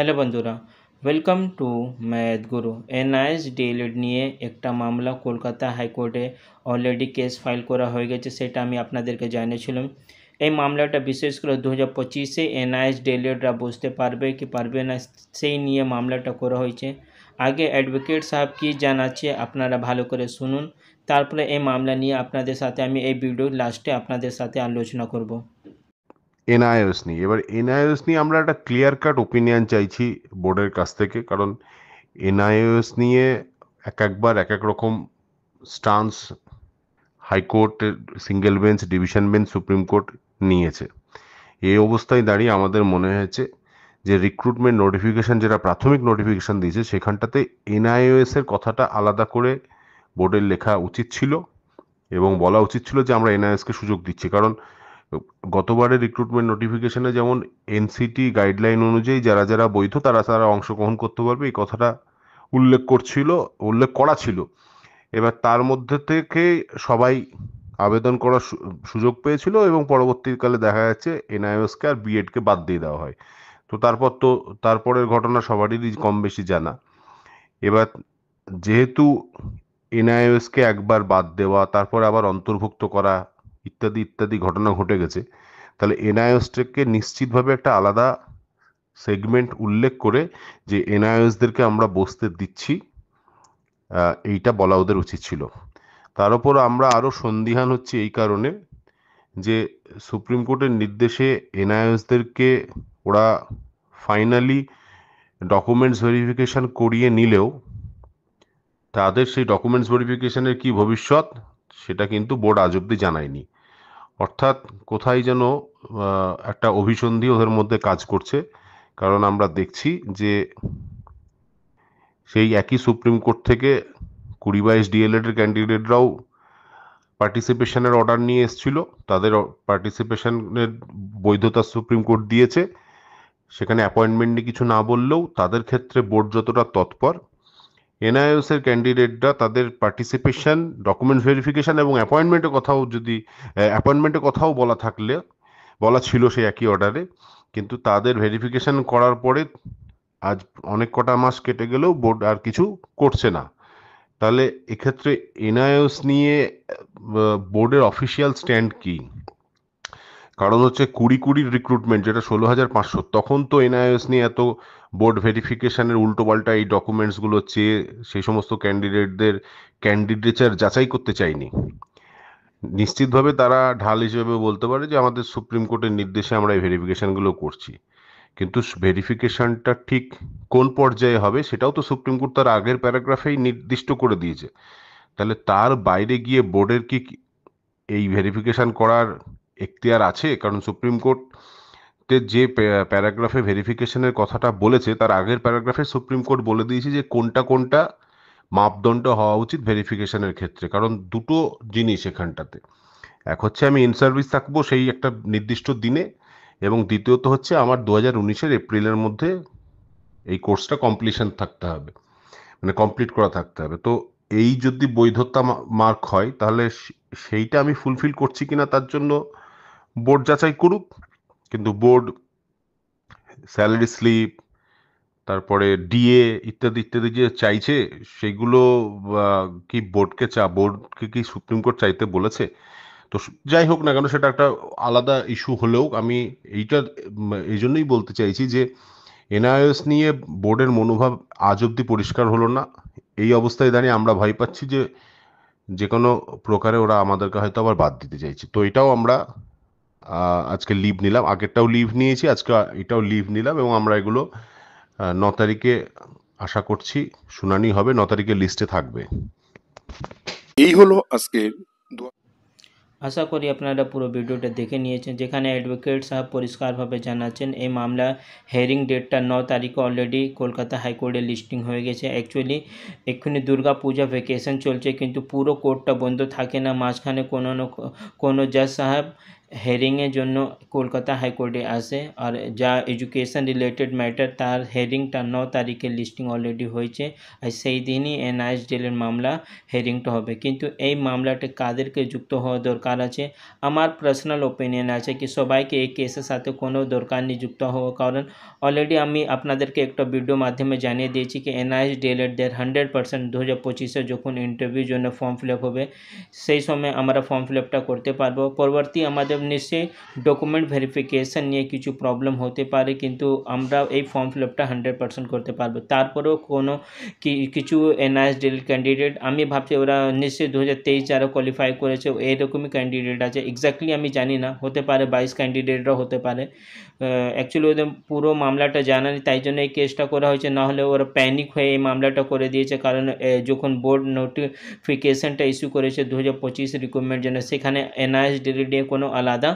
Hello বন্ধুরা, welcome to math Guru. NIS D.El.Ed নিয়ে একটা মামলা কলকাতা হাইকোর্টে অলরেডি কেস ফাইল করা হয়ে গেছে, সেটা আমি আপনাদেরকে জানিয়েছিলাম। এই মামলাটা বিশেষ করে 2025-এ এনআইএস ডিএলএডরা বুঝতে পারবে কি পারবে না সেই নিয়ে মামলাটা করা হয়েছে। আগে অ্যাডভোকেট সাহেব কী জানাচ্ছে আপনারা ভালো করে শুনুন, তারপরে এই মামলা নিয়ে আপনাদের সাথে আমি এই ভিডিওর লাস্টে আপনাদের সাথে আলোচনা করব। এনআইওএস নিয়ে আমরা একটা ক্লিয়ার কাট ওপিনিয়ন চাইছি বোর্ডের কাছ থেকে। কারণ এনআইওএস নিয়ে একবার এক এক রকম স্টান্স হাইকোর্টের single bench, division bench, supreme court নিয়েছে। এই অবস্থায় দাঁড়িয়ে আমাদের মনে হয়েছে যে রিক্রুটমেন্ট নোটিফিকেশন, যেটা প্রাথমিক নোটিফিকেশন দিয়েছে, সেখানটাতে এনআইওএস এর কথাটা আলাদা করে বোর্ডের লেখা উচিত ছিল এবং বলা উচিত ছিল যে আমরা এনআইএসকে সুযোগ দিচ্ছি। কারণ গতবারের রিক্রুটমেন্ট নোটিফিকেশনে যেমন এনসিটি গাইডলাইন অনুযায়ী যারা যারা বৈধ তারা অংশগ্রহণ করতে পারবে, এই কথাটা উল্লেখ করা ছিল। এবার তার মধ্যে থেকে সবাই আবেদন করার সুযোগ পেয়েছিল এবং পরবর্তীকালে দেখা যাচ্ছে এনআইওএসকে আর বিএডকে বাদ দিয়ে দেওয়া হয়। তো তারপরের ঘটনা সবারই কম বেশি জানা। এবার যেহেতু এনআইওএসকে একবার বাদ দেওয়া, তারপর আবার অন্তর্ভুক্ত করা, ইত্যাদি ইত্যাদি ঘটনা ঘটে গেছে, তাহলে এনআইওএসকে নিশ্চিতভাবে একটা আলাদা সেগমেন্ট উল্লেখ করে যে এনআইওএসদেরকে আমরা বসতে দিচ্ছি, এইটা বলা ওদের উচিত ছিল। তার উপর আমরা আরও সন্দিহান হচ্ছে এই কারণে যে সুপ্রিম কোর্টের নির্দেশে এনআইওএসদেরকে ওরা ফাইনালি ডকুমেন্টস ভেরিফিকেশন করিয়ে নিলেও তাদের সেই ডকুমেন্টস ভেরিফিকেশনের কি ভবিষ্যৎ, সেটা কিন্তু বোর্ড আজ অব্দি জানায়নি। অর্থাৎ কোথায় যেন একটা অভিসন্ধি ওদের মধ্যে কাজ করছে। কারণ আমরা দেখছি যে সেই একই সুপ্রিম কোর্ট থেকে 20-22 ডিএলএড এর ক্যান্ডিডেটরাও পার্টিসিপেশনের অর্ডার নিয়ে এসেছিল। তাদের পার্টিসিপেশনের বৈধতা সুপ্রিম কোর্ট দিয়েছে, সেখানে অ্যাপয়েন্টমেন্ট নিয়ে কিছু না বললেও তাদের ক্ষেত্রে বোর্ড যতটা তৎপর, এনআইওএস এর ক্যান্ডিডেটরা তাদের পার্টিসিপেশন, ডকুমেন্ট ভেরিফিকেশন এবং অ্যাপয়েন্টমেন্টের কথাও বলা ছিল সেই একই অর্ডারে, কিন্তু তাদের ভেরিফিকেশন করার পরে আজ অনেক কটা মাস কেটে গেলেও বোর্ড আর কিছু করছে না। তাহলে এক্ষেত্রে এনআইওএস নিয়ে বোর্ডের অফিসিয়াল স্ট্যান্ড কি? কারণ হচ্ছে 2020 রিক্রুটমেন্ট, যেটা 16,500, তখন তো এনআইএস নিয়ে এত বোর্ড ভেরিফিকেশনের উল্টোপাল্টা এই ডকুমেন্টসগুলো চেয়ে সেই সমস্ত ক্যান্ডিডেটদের ক্যান্ডিডেচার যাচাই করতে চাইনি। নিশ্চিতভাবে তারা ঢাল হিসেবে বলতে পারে যে আমাদের সুপ্রিম কোর্টের নির্দেশে আমরা এই ভেরিফিকেশনগুলো করছি, কিন্তু ভেরিফিকেশনটা ঠিক কোন পর্যায়ে হবে সেটাও তো সুপ্রিম কোর্ট তার আগের প্যারাগ্রাফেই নির্দিষ্ট করে দিয়েছে। তাহলে তার বাইরে গিয়ে বোর্ডের কি এই ভেরিফিকেশন করার এখতিয়ার আছে? কারণ সুপ্রিম কোর্টের যে প্যারাগ্রাফে ভেরিফিকেশনের কথাটা বলেছে, তার আগের প্যারাগ্রাফে সুপ্রিম কোর্ট বলে দিয়েছে যে কোনটা কোনটা মাপদণ্ড হওয়া উচিত ভেরিফিকেশনের ক্ষেত্রে। কারণ দুটো জিনিস এখানটাতে, এক হচ্ছে আমি ইন সার্ভিস থাকবো সেই একটা নির্দিষ্ট দিনে, এবং দ্বিতীয়ত হচ্ছে আমার 2019-এর এপ্রিলের মধ্যে এই কোর্সটা কমপ্লিশন থাকতে হবে, মানে কমপ্লিট করা থাকতে হবে। তো এই যদি বৈধতা মার্ক হয়, তাহলে সেইটা আমি ফুলফিল করছি কিনা তার জন্য বোর্ড যাচাই করুক। কিন্তু বোর্ড স্যালারি স্লিপ, তারপরে ডিএ ইত্যাদি ইত্যাদি যে চাইছে, সেগুলো বোর্ডকে কি সুপ্রিম কোর্ট চাইতে বলেছে? তো যাই হোক না কেন, সেটা একটা আলাদা ইস্যু হলেও আমি এই জন্যই বলতে চাইছি যে এনআইএস নিয়ে বোর্ডের মনোভাব আজ অব্দি পরিষ্কার হলো না। এই অবস্থায় দাঁড়িয়ে আমরা ভয় পাচ্ছি যে যে কোনো প্রকারে ওরা আমাদেরকে হয়তো আবার বাদ দিতে চাইছে। তো এটাও আমরা আজকে লিভ নিলাম, আগেরটাও লিভ নিয়েছি, আজকে এটাও লিভ নিলাম, এবং আমরা এগুলো 9 তারিখে আশা করছি শুনানি হবে, 9 তারিখে লিস্টে থাকবে। এই হলো আজকের আশা করি আপনারা পুরো ভিডিওটা দেখে নিয়েছেন, যেখানে অ্যাডভোকেট সাহেব পরিষ্কারভাবে জানাচ্ছেন এই মামলা হেয়ারিং ডেটটা 9 তারিখে অলরেডি কলকাতা হাইকোর্টে লিস্টিং হয়ে গেছে। অ্যাকচুয়ালি এক্ষুনি দুর্গা পূজা ভ্যাকেশন চলছে, কিন্তু পুরো কোর্টটা বন্ধ থাকে না, মাঝখানে কোনো জাজ সাহেব হেয়ারিংয়ের জন্য কলকাতা হাইকোর্টে আসে, আর যা এডুকেশন রিলেটেড ম্যাটার তার হেয়ারিংটা 9 তারিখে লিস্টিং অলরেডি হয়েছে, আর সেই দিনই এনআইএসডিএলের মামলা হেয়ারিংটা হবে। কিন্তু এই মামলাতে কাদেরকে যুক্ত হওয়া দরকার আছে? আমার পার্সোনাল ওপিনিয়ন আছে কি সবাইকে এই কেসের সাথে কোনো দরকার নেই যুক্ত হওয়া, কারণ অলরেডি আমি আপনাদেরকে একটা ভিডিও মাধ্যমে জানিয়ে দিয়েছি কি এনআইএসডিএলের 100% 2025-এ যখন ইন্টারভিউর জন্য ফর্ম ফিল আপ হবে সেই সময় আমরা ফর্ম ফিল আপটা করতে পারবো। পরবর্তী আমাদের নিশ্চয়ই ডকুমেন্ট ভেরিফিকেশন নিয়ে কিছু প্রবলেম হতে পারে, কিন্তু আমরা এই ফর্ম ফিল আপটা 100% করতে পারবো। তারপরেও কোনো কিছু এনআইএসডিএল ক্যান্ডিডেট আমি ভাবছি ওরা নিশ্চয়ই 2023 যারা কোয়ালিফাই করেছে এরকমই ক্যান্ডিডেট আছে, এক্স্যাক্টলি আমি জানি না, হতে পারে 22 ক্যান্ডিডেটরাও হতে পারে। অ্যাকচুয়ালি ওদের পুরো মামলাটা জানা নেই, তাই জন্য এই কেসটা করা হয়েছে, নাহলে ওরা প্যানিক হয়ে এই মামলাটা করে দিয়েছে। কারণ যখন বোর্ড নোটিফিকেশনটা ইস্যু করেছে 2025 রিক্রুটমেন্ট জন্য, সেখানে এনআইএসডিএল নিয়ে কোনো আলাদা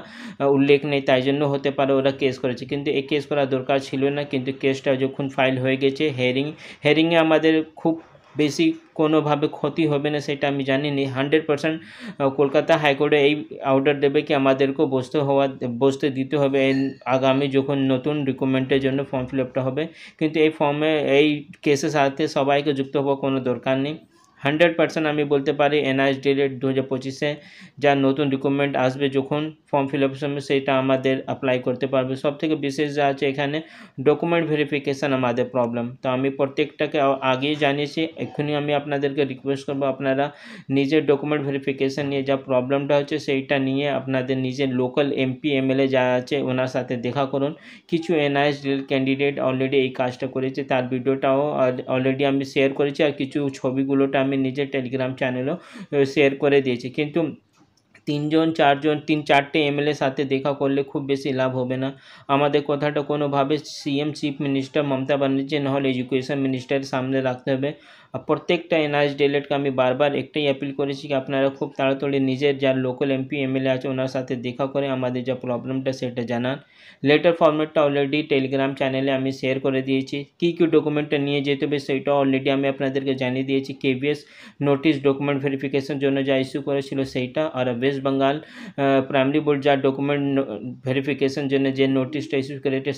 উল্লেখ নেই, তাই জন্য হতে পারে ওরা কেস করেছে, কিন্তু এই কেস করা দরকার ছিল না। কিন্তু কেসটা যখন ফাইল হয়ে গেছে হেয়ারিংয়ে আমাদের খুব বেশি কোনোভাবে ক্ষতি হবে না সেটা আমি জানি না। 100% কলকাতা হাইকোর্টে এই অর্ডার দেবে কি আমাদেরকেও বসতে দিতে হবে আগামী যখন নতুন রিক্রুটমেন্টের জন্য ফর্ম ফিল আপটা হবে। কিন্তু এই ফর্মে এই কেসের সাথে সবাইকে যুক্ত হওয়ার কোনো দরকার নেই। 100% আমি বলতে পারি এনআইএসডিএল 2025-এ যা নতুন রিক্রুটমেন্ট আসবে যখন ফর্ম ফিল আপের সময় সেইটা আমাদের অ্যাপ্লাই করতে পারবে। সবথেকে বিশেষ যা আছে এখানে ডকুমেন্ট ভেরিফিকেশান আমাদের প্রবলেম, তো আমি প্রত্যেকটাকে আগেই জানিয়েছি, এক্ষুনি আমি আপনাদেরকে রিকোয়েস্ট করবো আপনারা নিজের ডকুমেন্ট ভেরিফিকেশান নিয়ে যা প্রবলেমটা হচ্ছে সেইটা নিয়ে আপনাদের নিজের লোকাল এমপি এমএলএ যা আছে ওনার সাথে দেখা করুন। কিছু এনআইএসডিএল ক্যান্ডিডেট অলরেডি এই কাজটা করেছে, তার ভিডিওটাও অলরেডি আমি শেয়ার করেছি, আর কিছু ছবিগুলোটা আমি নিজের টেলিগ্রাম চ্যানেলেও শেয়ার করে দিয়েছি। কিন্তু 3-4টে এমএলএর সাথে দেখা করলে খুব বেশি লাভ হবে না। আমাদের কথাটা কোনোভাবে CM chief minister Mamata Banerjee নাহলে এডুকেশন মিনিস্টারের সামনে রাখতে হবে। আর প্রত্যেকটা এনআইএসডিএলকে আমি বারবার একটাই অ্যাপিল করেছি কি আপনারা খুব তাড়াতাড়ি নিজের যা লোকাল এমপি এমএলএ আছে ওনার সাথে দেখা করে আমাদের যা প্রবলেমটা সেটা জানান। লেটার ফরম্যাটটা অলরেডি টেলিগ্রাম চ্যানেলে আমি শেয়ার করে দিয়েছি, কী ডকুমেন্টটা নিয়ে যেতে হবে সেটা অলরেডি আমি আপনাদেরকে জানিয়ে দিয়েছি। কেভিএস নোটিশ ডকুমেন্ট ভেরিফিকেশন জন্য যা ইস্যু করেছিল সেইটা, আর ওয়েস্ট বেঙ্গল প্রাইমারি বোর্ড যা ডকুমেন্ট ভেরিফিকেশন জন্য যে নোটিশটা ইস্যু করেছে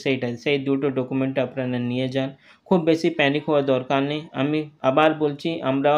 সেই দুটো ডকুমেন্ট আপনারা নিয়ে যান। খুব বেশি প্যানিক হওয়া দরকার নেই। আমি আবার বলছি আমরা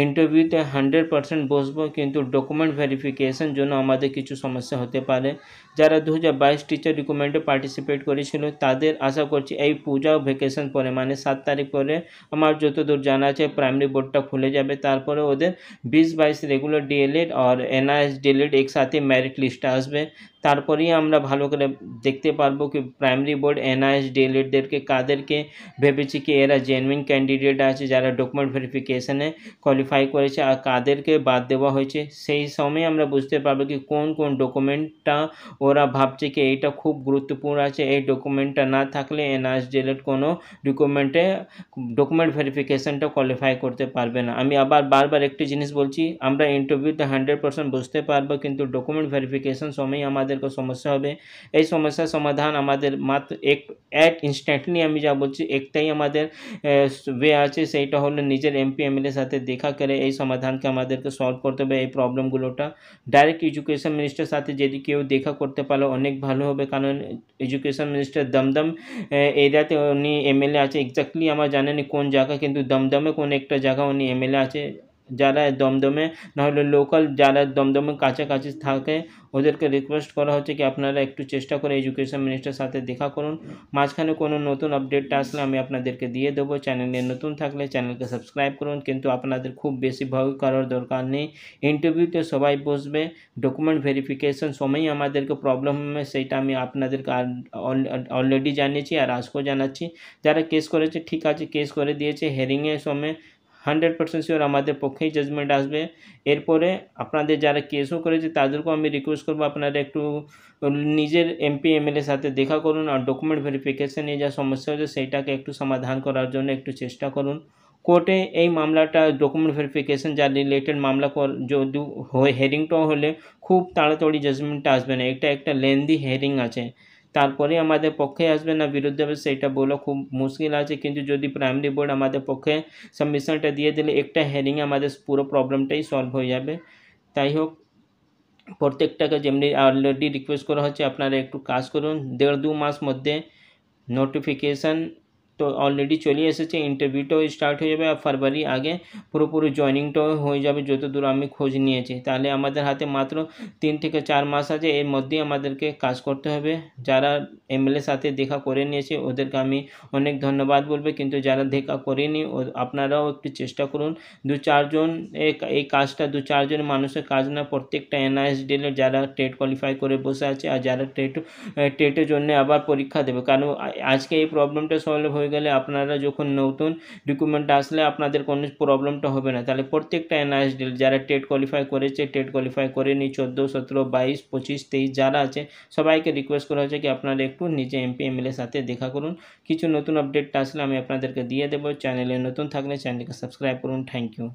ইন্টারভিউতে 100% বসবো, কিন্তু ডকুমেন্ট ভেরিফিকেশন জন্য আমাদের কিছু সমস্যা হতে পারে। যারা 2022 টিচার রিক্রুটমেন্টে পার্টিসিপেট করেছিল তাদের আশা করছি এই পূজা ভ্যাকেশন পরে মানে 7 তারিখ পরে আমার যতদূর জানা আছে প্রাইমারি বোর্ডটা খুলে যাবে, তারপরে ওদের 20-22 রেগুলার ডিএলএড আর এনআইএসডিএলএড একসাথে মেরিট লিস্টে আসবে। তারপরেই আমরা ভালো করে দেখতে পারবো কি প্রাইমারি বোর্ড এনআইএসডিএলএডদেরকে কাদেরকে ভেবেছি কি এরা জেনুইন ক্যান্ডিডেট আছে যারা ডকুমেন্ট ভেরিফিকেশনে কোয়ালিফাই করেছে, আর কাদেরকে বাদ দেওয়া হয়েছে। সেই সময় আমরা বুঝতে পারবো কি কোন কোন ডকুমেন্টটা ওরা ভাবছে কি এইটা খুব গুরুত্বপূর্ণ আছে, এই ডকুমেন্টটা না থাকলে এনআইএসডিএলএড কোনো ডকুমেন্ট ভেরিফিকেশনটা কোয়ালিফাই করতে পারবে না। আমি আবার বারবার একটি জিনিস বলছি, আমরা ইন্টারভিউতে 100% বুঝতে পারবো, কিন্তু ডকুমেন্ট ভেরিফিকেশন সময় আমাদেরকে সমস্যা হবে। এই সমস্যার সমাধান আমাদের মাত্র ইনস্ট্যান্টলি আমি যা বলছি একটাই আমাদের ওয়ে আছে, সেইটা হলো নিজের এমপি এমএলএর সাথে দেখা করে এই সমাধানকে আমাদেরকে সলভ করতে হবে। এই প্রবলেমগুলোটা ডাইরেক্ট এডুকেশন মিনিস্টারের সাথে যদি কেউ দেখা করতে পারলে অনেক ভালো হবে, কারণ এডুকেশন মিনিস্টার দমদম এরিয়াতে উনি এমএলএ আছে, এক্স্যাক্টলি আমার জানা নেই কোন জায়গা, কিন্তু দমদমে কোন একটা জায়গা উনি এমএলএ আছে। যারা দমদমে নাহলে লোকাল যারা দমদমের কাছাকাছি থাকে ওদেরকে রিকোয়েস্ট করা হচ্ছে কি আপনারা একটু চেষ্টা করে এডুকেশন মিনিস্টারের সাথে দেখা করুন। মাঝখানে কোনো নতুন আপডেটটা আসলে আমি আপনাদেরকে দিয়ে দেবো। চ্যানেলে নতুন থাকলে চ্যানেলকে সাবস্ক্রাইব করুন, কিন্তু আপনাদের খুব বেশি ভয় করার দরকার নেই। ইন্টারভিউতে সবাই বসবে, ডকুমেন্ট ভেরিফিকেশন সময়ই আমাদেরকে প্রবলেম হবে সেইটা আমি আপনাদেরকে অলরেডি জানিয়েছি আর আজকেও জানাচ্ছি। যারা কেস করেছে ঠিক আছে, কেস করে দিয়েছে, হেয়ারিংয়ের সময় 100% শিওর আমাদের পক্ষেই জাজমেন্ট আসবে। এরপরে আপনাদের যারা কেসও করেছে তাদেরকেও আমি রিকোয়েস্ট করবো আপনারা একটু নিজের এমপি এমএলএর সাথে দেখা করুন, আর ডকুমেন্ট ভেরিফিকেশন নিয়ে যা সমস্যা হয়েছে সেইটাকে একটু সমাধান করার জন্য একটু চেষ্টা করুন। কোর্টে এই মামলাটা ডকুমেন্ট ভেরিফিকেশন যা রিলেটেড মামলা যদি হেয়ারিংটাও হলে খুব তাড়াতাড়ি জাজমেন্টটা আসবে না, একটা লেন্দি হেয়ারিং আছে, তারপরে আমাদের পক্ষে আসবে না বিরুদ্ধে হবে সেইটা বলা খুব মুশকিল আছে। কিন্তু যদি প্রাইমারি বোর্ড আমাদের পক্ষে সাবমিশনটা দিয়ে দিলে একটা হেয়ারিংয়ে আমাদের পুরো প্রবলেমটাই সলভ হয়ে যাবে। তাই হোক, প্রত্যেকটাকে যেমনি অলরেডি রিকোয়েস্ট করা হচ্ছে আপনারা একটু কাজ করুন। 1.5-2 মাস মধ্যে নোটিফিকেশান তো অলরেডি চলে এসেছে, ইন্টারভিউটাও স্টার্ট হয়ে যাবে আর ফেব্রুয়ারি আগে পুরোপুরি জয়েনিংটাও হয়ে যাবে যতদূর আমি খোঁজ নিয়েছি। তাহলে আমাদের হাতে মাত্র 3 থেকে 4 মাস আছে, এর মধ্যেই আমাদেরকে কাজ করতে হবে। যারা এমএলএর সাথে দেখা করে নিয়েছে ওদেরকে আমি অনেক ধন্যবাদ বলবো, কিন্তু যারা দেখা করেনি আপনারাও একটু চেষ্টা করুন। 2-4 জন এই কাজটা 2-4 জন মানুষের কাজ না, প্রত্যেকটা এনআইএসডিএল যারা টেট কোয়ালিফাই করে বসে আছে আর যারা টেটের জন্য আবার পরীক্ষা দেবে। কারণ আজকে এই প্রবলেমটা সলভ হয়ে গেলে আপনারা যখন নতুন রিক্রুটমেন্ট আসলে আপনাদের কোনো প্রবলেমটা হবে না। তাহলে প্রত্যেকটা এনআইএসডিএল যারা টেট কোয়ালিফাই করেছে, টেট কোয়ালিফাই করেনি, 14, 17, 22, 25, 23 যারা আছে সবাইকে রিকোয়েস্ট করা হচ্ছে কি আপনারা একটু নিজে এমপি এমএলএর সাথে দেখা করুন। কিছু নতুন আপডেট আসলে আমি আপনাদেরকে দিয়ে দেবো। চ্যানেলে নতুন থাকলে চ্যানেলকে সাবস্ক্রাইব করুন। Thank you.